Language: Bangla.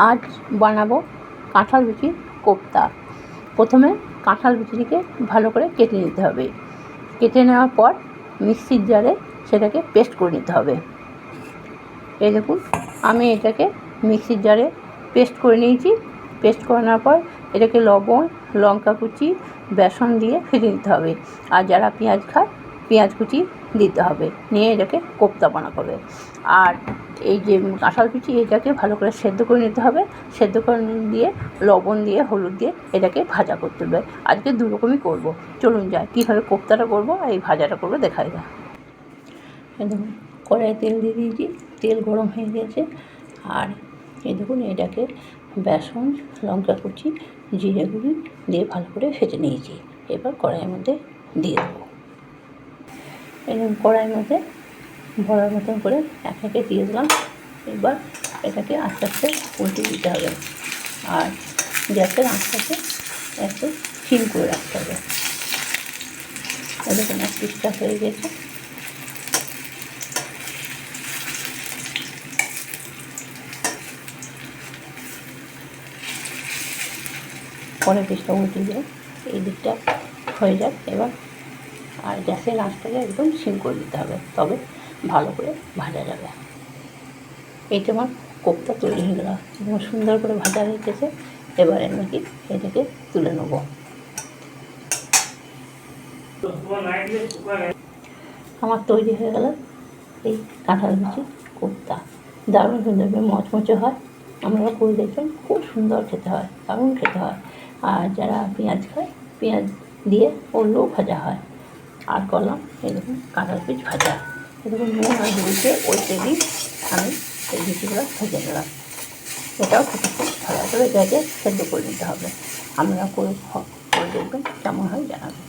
আজ বানাবো কাঁঠাল বিচির কোপ্তা। প্রথমে কাঁঠাল বিচিটিকে ভালো করে কেটে নিতে হবে। কেটে নেওয়ার পর মিক্সির জারে সেটাকে পেস্ট করে নিতে হবে। এই দেখুন, আমি এটাকে মিক্সির জারে পেস্ট করে নিয়েছি। পেস্ট করে নেওয়ার পর এটাকে লবণ, লঙ্কা কুচি, বেসন দিয়ে ফেটে নিতে হবে। আর যারা পেঁয়াজ খায় পেঁয়াজ কুচি দিতে হবে, নিয়ে এটাকে কোপ্তা বানাতে হবে। আর এই যে কাঁঠাল বিচি, এটাকে ভালো করে সেদ্ধ করে নিতে হবে। সেদ্ধ করে দিয়ে লবণ দিয়ে হলুদ দিয়ে এটাকে ভাজা করতে হবে। আজকে দু রকমই করবো। চলুন যাই, কীভাবে কোপ্তাটা করবো আর এই ভাজাটা করবো দেখাই যায়। দেখুন, কড়াইয়ে তেল দিয়ে দিয়েছি, তেল গরম হয়ে গেছে। আর এই দেখুন, এটাকে বেসন, লঙ্কা কুচি, জিরে গুঁড়ি দিয়ে ভালো করে ভেজে নিয়েছি। এবার কড়াইয়ের মধ্যে দিয়ে দেবো। এরকম কড়াইয়ের মধ্যে ভরার মতন করে এক একে দিয়ে দিলাম। এবার এটাকে আস্তে আস্তে উল্টে দিতে হবে। আর গ্যাসের আঁচটাকে একটু সিম করে রাখতে হবে। এরকম এক পিসটা হয়ে গেছে। পরের পিসটা উল্টে দিয়ে এই দিকটা হয়ে যাক এবার। আর গ্যাসের আঁচটাকে একদম সিম করে দিতে হবে, তবে ভালো করে ভাজা যাবে। এইটা আমার কোপ্তা তৈরি হয়ে গেল, এবং সুন্দর করে ভাজা হয়ে গেছে। এবার আমি কি এটাকে তুলে নেব। আমার তৈরি হয়ে গেল এই কাঁঠাল বিচি কোপ্তা। দারুণ সুন্দর, মচমচে হয়। আপনারা করে দেখবেন, খুব সুন্দর খেতে হয়, দারুণ খেতে হয়। আর যারা পেঁয়াজ খায় পেঁয়াজ দিয়ে করলেও ভাজা হয়। আর করলাম এরকম কাঁঠাল বিচ ভাজা। এরকম নুন আর হলুদে ওই তেলেই আমি এই বিচিগুলো ভেজে নিলাম। এটাও খেতে খুব ভালো করে এটাকে সেদ্ধ করে নিতে হবে। আপনারা করে দেখবেন, কেমন হয় জানাবেন।